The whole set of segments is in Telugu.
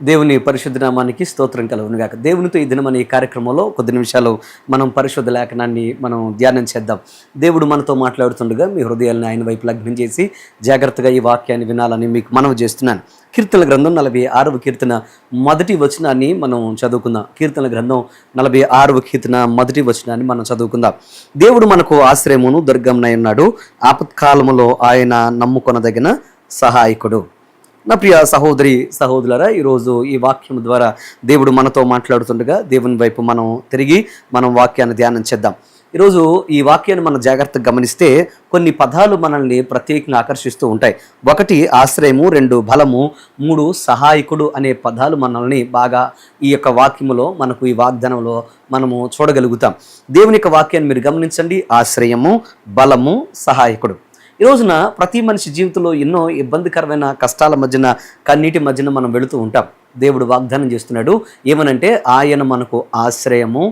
దేవుని పరిశుద్ధ నామానికి స్తోత్రం కలుగునుగాక. దేవునితో ఈ దినం ఈ కార్యక్రమంలో కొద్ది నిమిషాలు మనం పరిశుద్ధ లేఖనాన్ని మనం ధ్యానం చేద్దాం. దేవుడు మనతో మాట్లాడుతుండగా మీ హృదయాలను ఆయన వైపు లగ్నం చేసి జాగ్రత్తగా ఈ వాక్యాన్ని వినాలని మీకు మనవి చేస్తున్నాను. కీర్తన గ్రంథం 46వ కీర్తన మొదటి వచనాన్ని మనం చదువుకుందాం. కీర్తన గ్రంథం 46వ కీర్తన మొదటి వచనాన్ని మనం చదువుకుందాం. దేవుడు మనకు ఆశ్రయమును దుర్గంనై ఉన్నాడు, ఆపత్కాలములో ఆయన నమ్ముకొనదగిన సహాయకుడు. నా ప్రియ సహోదరి సహోదరులారా, ఈరోజు ఈ వాక్యం ద్వారా దేవుడు మనతో మాట్లాడుతుండగా దేవుని వైపు మనం తిరిగి మనం వాక్యాన్ని ధ్యానం చేద్దాం. ఈరోజు ఈ వాక్యాన్ని మనం జాగ్రత్తగా గమనిస్తే కొన్ని పదాలు మనల్ని ప్రత్యేకంగా ఆకర్షిస్తూ ఉంటాయి. 1 ఆశ్రయము, 2 బలము, 3 సహాయకుడు అనే పదాలు మనల్ని బాగా ఈ యొక్క వాక్యములో మనకు ఈ వాగ్దానంలో మనము చూడగలుగుతాం. దేవుని యొక్క వాక్యాన్ని మీరు గమనించండి. ఆశ్రయము, బలము, సహాయకుడు. ఈ రోజున ప్రతి మనిషి జీవితంలో ఎన్నో ఇబ్బందికరమైన కష్టాల మధ్యన, కన్నీటి మధ్యన మనం వెళుతూ ఉంటాం. దేవుడు వాగ్దానం చేస్తున్నాడు ఏమనంటే, ఆయన మనకు ఆశ్రయము,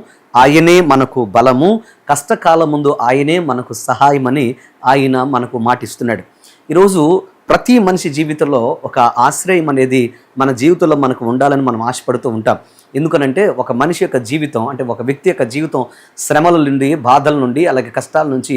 ఆయనే మనకు బలము, కష్టకాలం ముందు ఆయనే మనకు సహాయమని ఆయన మనకు మాటిస్తున్నాడు. ఈరోజు ప్రతి మనిషి జీవితంలో ఒక ఆశ్రయం అనేది మన జీవితంలో మనకు ఉండాలని మనం ఆశపడుతూ ఉంటాం. ఎందుకనంటే ఒక మనిషి యొక్క జీవితం, అంటే ఒక వ్యక్తి యొక్క జీవితం శ్రమల నుండి, బాధల నుండి, అలాగే కష్టాల నుంచి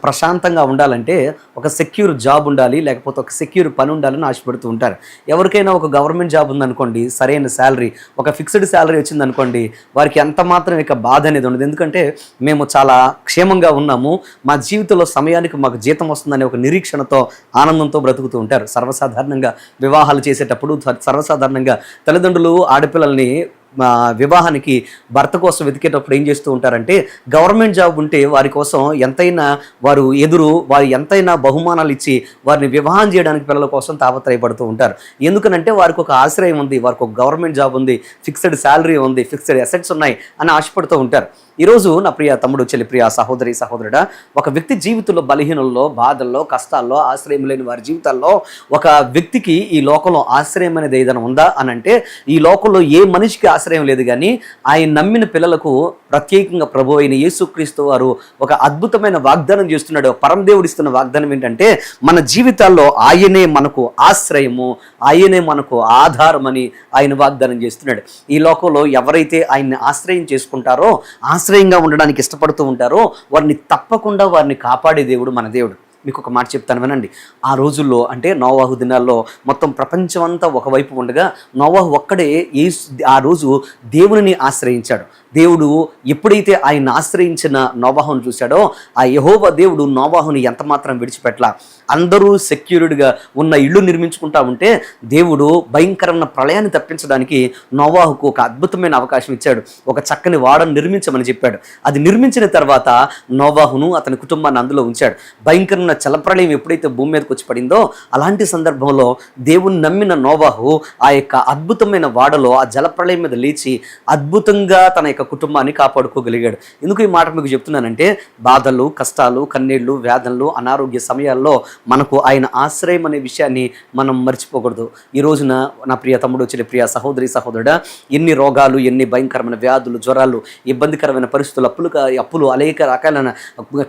ప్రశాంతంగా ఉండాలంటే ఒక సెక్యూర్ జాబ్ ఉండాలి, లేకపోతే ఒక సెక్యూర్ పని ఉండాలని ఆశపడుతూ ఉంటారు. ఎవరికైనా ఒక గవర్నమెంట్ జాబ్ ఉందనుకోండి, సరైన శాలరీ, ఒక ఫిక్స్డ్ శాలరీ వచ్చిందనుకోండి, వారికి ఎంత మాత్రం ఇక బాధ అనేది ఉండదు. ఎందుకంటే మేము చాలా క్షేమంగా ఉన్నాము, మా జీవితంలో సమయానికి మాకు జీతం వస్తుందనే ఒక నిరీక్షణతో, ఆనందంతో బ్రతుకుతూ ఉంటారు. సర్వసాధారణంగా వివాహాలు చేసేటప్పుడు సర్వసాధారణంగా తల్లిదండ్రులు ఆడపిల్లల్ని వివాహానికి భర్త కోసం వెతికేటప్పుడు ఏం చేస్తూ ఉంటారంటే, గవర్నమెంట్ జాబ్ ఉంటే వారి కోసం ఎంతైనా వారు ఎంతైనా బహుమానాలు ఇచ్చి వారిని వివాహం చేయడానికి పిల్లల కోసం తాపత్రయపడుతూ ఉంటారు. ఎందుకనంటే వారికి ఒక ఆశ్రయం ఉంది, వారికి ఒక గవర్నమెంట్ జాబ్ ఉంది, ఫిక్స్డ్ శాలరీ ఉంది, ఫిక్స్డ్ అసెట్స్ ఉన్నాయి అని ఆశపడుతూ ఉంటారు. ఈరోజు నా ప్రియ తమ్ముడు, చెల్లి, ప్రియ సహోదరి సహోదరుడా, ఒక వ్యక్తి జీవితంలో బలహీనల్లో, బాధల్లో, కష్టాల్లో, ఆశ్రయం లేని వారి జీవితాల్లో ఒక వ్యక్తికి ఈ లోకంలో ఆశ్రయం అనేది ఏదైనా ఉందా అని అంటే, ఈ లోకంలో ఏ మనిషికి ఆశ్రయం లేదు. కానీ ఆయన నమ్మిన పిల్లలకు ప్రత్యేకంగా ప్రభు అయిన యేసుక్రీస్తు వారు ఒక అద్భుతమైన వాగ్దానం చేస్తున్నాడు. పరమదేవుడు ఇస్తున్న వాగ్దానం ఏంటంటే, మన జీవితాల్లో ఆయనే మనకు ఆశ్రయము, ఆయనే మనకు ఆధారం అని ఆయన వాగ్దానం చేస్తున్నాడు. ఈ లోకంలో ఎవరైతే ఆయన్ని ఆశ్రయం చేసుకుంటారో, ఆశ్రయంగా ఉండడానికి ఇష్టపడుతూ ఉంటారో, వారిని తప్పకుండా వారిని కాపాడే దేవుడు మన దేవుడు. మీకు ఒక మాట చెప్తాను వినండి. ఆ రోజుల్లో, అంటే నోవాహు దినాల్లో మొత్తం ప్రపంచం అంతా ఒకవైపు ఉండగా నోవాహు ఒక్కడే ఆ రోజు దేవునిని ఆశ్రయించాడు. దేవుడు ఎప్పుడైతే ఆయన ఆశ్రయించిన నోవాహును చూశాడో, ఆ యెహోవా దేవుడు నోవాహుని ఎంత మాత్రం విడిచిపెట్టలా. అందరూ సెక్యూర్డ్గా ఉన్న ఇళ్ళు నిర్మించుకుంటా ఉంటే దేవుడు భయంకరమైన ప్రళయాన్ని తప్పించడానికి నోవాహుకు ఒక అద్భుతమైన అవకాశం ఇచ్చాడు. ఒక చక్కని వాడను నిర్మించమని చెప్పాడు. అది నిర్మించిన తర్వాత నోవాహును, అతని కుటుంబాన్ని అందులో ఉంచాడు. భయంకరమైన జలప్రళయం ఎప్పుడైతే భూమి మీదకి వచ్చి పడిందో, అలాంటి సందర్భంలో దేవుని నమ్మిన నోవాహు ఆ యొక్క అద్భుతమైన వాడలో ఆ జలప్రళయం మీద లేచి అద్భుతంగా తన యొక్క కుటుంబాన్ని కాపాడుకోగలిగాడు. ఎందుకు ఈ మాట మీకు చెప్తున్నానంటే, బాధలు, కష్టాలు, కన్నీళ్లు, వేదనలు, అనారోగ్య సమయాల్లో మనకు ఆయన ఆశ్రయం అనే విషయాన్ని మనం మర్చిపోకూడదు. ఈ రోజున నా ప్రియ తమ్ముడు, చెల్లి, ప్రియ సహోదరి సహోదరుడా, ఎన్ని రోగాలు, ఎన్ని భయంకరమైన వ్యాధులు, జ్వరాలు, ఇబ్బందికరమైన పరిస్థితులు, అప్పులు అనేక రకాలైన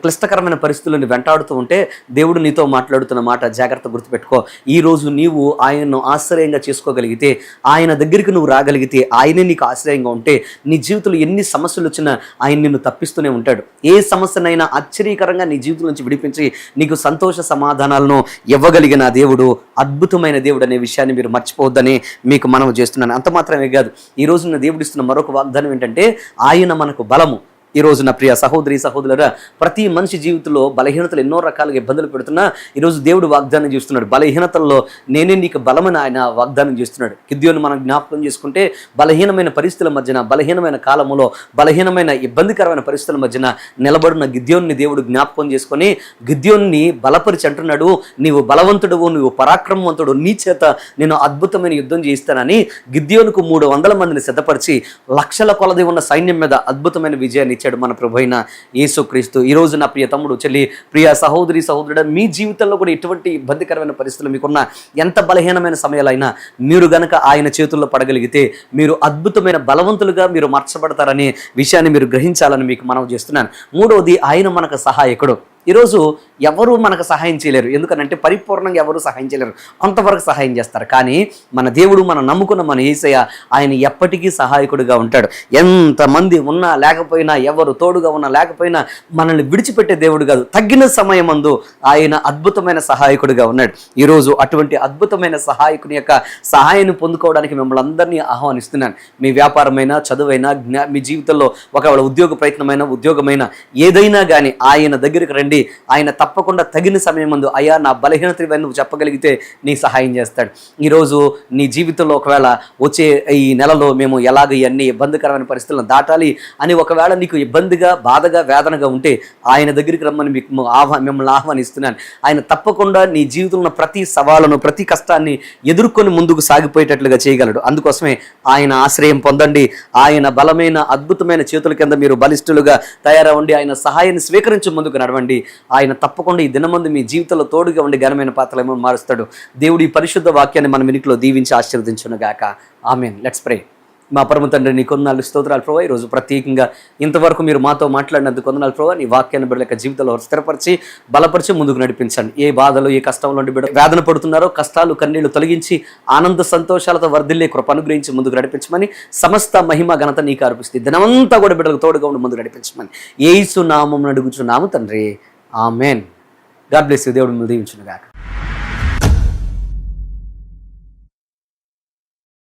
క్లిష్టకరమైన పరిస్థితులను వెంటాడుతూ ఉంటే దేవుడు నీతో మాట్లాడుతున్న మాట జాగ్రత్త గుర్తుపెట్టుకో. ఈరోజు నీవు ఆయనను ఆశ్రయంగా చేసుకోగలిగితే, ఆయన దగ్గరికి నువ్వు రాగలిగితే, ఆయనే నీకు ఆశ్రయంగా ఉంటే, నీ జీవితంలో ఎన్ని సమస్యలు వచ్చినా ఆయన నిన్ను తప్పిస్తూనే ఉంటాడు. ఏ సమస్యనైనా ఆశ్చర్యకరంగా నీ జీవితం నుంచి విడిపించి నీకు సంతోష సమాధానాలను ఇవ్వగలిగిన దేవుడు అద్భుతమైన దేవుడు అనే విషయాన్ని మీరు మర్చిపోవద్దని మీకు మనవి చేస్తున్నాను. అంత మాత్రమే కాదు, ఈ రోజున దేవుడు ఇస్తున్న మరొక వాగ్దానం ఏంటంటే, ఆయన మనకు బలము. ఈ రోజు నా ప్రియ సహోదరి సహోదరులారా, ప్రతి మనిషి జీవితంలో బలహీనతలు ఎన్నో రకాలుగా ఇబ్బందులు పెడుతున్నా ఈరోజు దేవుడు వాగ్దానం చేస్తున్నాడు. బలహీనతల్లో నేనే నీకు బలమని ఆయన వాగ్దానం చేస్తున్నాడు. గిద్యోను మనం జ్ఞాపకం చేసుకుంటే, బలహీనమైన పరిస్థితుల మధ్యన, బలహీనమైన కాలంలో, బలహీనమైన ఇబ్బందికరమైన పరిస్థితుల మధ్యన నిలబడిన గిద్యోన్ని దేవుడు జ్ఞాపకం చేసుకొని గిద్యోన్ని బలపరిచి అంటున్నాడు, నీవు బలవంతుడువు, నువ్వు పరాక్రమవంతుడు, నీ చేత నేను అద్భుతమైన యుద్ధం చేయిస్తానని గిద్యోనుకు 300 మందిని సిద్ధపరిచి లక్షల కొలది ఉన్న సైన్యం మీద అద్భుతమైన విజయాన్ని ఇచ్చాడు మన ప్రభు అయిన యేసుక్రీస్తు. ఈ రోజు నా ప్రియ తమ్ముడు, చెల్లి, ప్రియ సహోదరి సహోదరుడు, మీ జీవితంలో కూడా ఎటువంటి ఇబ్బందికరమైన పరిస్థితులు మీకున్న, ఎంత బలహీనమైన సమయాలైనా మీరు గనక ఆయన చేతుల్లో పడగలిగితే మీరు అద్భుతమైన బలవంతులుగా మీరు మార్చబడతారనే విషయాన్ని మీరు గ్రహించాలని మీకు మనవి చేస్తున్నాను. 3వది, ఆయన మనకు సహాయకుడు. ఈరోజు ఎవరు మనకు సహాయం చేయలేరు, ఎందుకనంటే పరిపూర్ణంగా ఎవరు సహాయం చేయలేరు, కొంతవరకు సహాయం చేస్తారు. కానీ మన దేవుడు, మనం నమ్ముకున్న మన యేసయ్య, ఆయన ఎప్పటికీ సహాయకుడిగా ఉంటాడు. ఎంతమంది ఉన్నా లేకపోయినా, ఎవరు తోడుగా ఉన్నా లేకపోయినా మనల్ని విడిచిపెట్టే దేవుడు కాదు. తగ్గిన సమయమందు ఆయన అద్భుతమైన సహాయకుడిగా ఉన్నాడు. ఈరోజు అటువంటి అద్భుతమైన సహాయకుని యొక్క సహాయాన్ని పొందుకోవడానికి మిమ్మల్ని అందరినీ ఆహ్వానిస్తున్నాను. మీ వ్యాపారమైనా, చదువైనా, మీ జీవితంలో ఒకవేళ ఉద్యోగ ప్రయత్నమైనా, ఉద్యోగమైనా, ఏదైనా కానీ ఆయన దగ్గరికి రండి. ఆయన తప్పకుండా తగిన సమయం ముందు, అయ్యా నా బలహీనత నువ్వు చెప్పగలిగితే నీ సహాయం చేస్తాడు. ఈరోజు నీ జీవితంలో ఒకవేళ వచ్చే ఈ నెలలో మేము ఎలాగ ఇవన్నీ ఇబ్బందికరమైన పరిస్థితులను దాటాలి అని ఒకవేళ నీకు ఇబ్బందిగా, బాధగా, వేదనగా ఉంటే ఆయన దగ్గరికి రమ్మని మిమ్మల్ని ఆహ్వానిస్తున్నాను. ఆయన తప్పకుండా నీ జీవితంలో ప్రతి సవాలును, ప్రతి కష్టాన్ని ఎదుర్కొని ముందుకు సాగిపోయేటట్లుగా చేయగలడు. అందుకోసమే ఆయన ఆశ్రయం పొందండి. ఆయన బలమైన అద్భుతమైన చేతుల కింద మీరు బలిష్ఠులుగా తయారవ్వండి. ఆయన సహాయాన్ని స్వీకరించి ముందుకు నడవండి. ఆయన తప్పకుండా ఈ దినమందు మీ జీవితంలో తోడుగా ఉండి ఘనమైన పాత్రలు మారుస్తాడు. దేవుడి పరిశుద్ధ వాక్యాన్ని మన వెనుకలో దీవించి ఆశీర్వదించును గాక. ఆమేన్. Let's pray. మా పరమ తండ్రి, నీ కొందనాలు స్తోత్రాలు ప్రభా. ఈరోజు ప్రత్యేకంగా ఇంతవరకు మీరు మాతో మాట్లాడినందుకు కొందనాలు ప్రభా. నీ వాక్యాన్ని బిడ్డల యొక్క జీవితంలో స్థిరపరిచి బలపరిచి ముందుకు నడిపించండి. ఏ బాధలు, ఏ కష్టంలో ఉండి బిడ్డ వేదన పడుతున్నారో, కష్టాలు, కన్నీళ్లు తొలగించి ఆనంద సంతోషాలతో వర్ధిల్లే కృప అనుగ్రహించి ముందుకు నడిపించమని, సమస్త మహిమ ఘనత నీకు అర్పిస్తుంది. దినమంతా కూడా బిడ్డలకు తోడుగా ఉండి ముందుకు నడిపించమని యేసు నామమున అడుగుచున్నాము తండ్రి. ఆమెన్. God bless you. దేవుడు మిమ్మల్ని దీవించును గాక.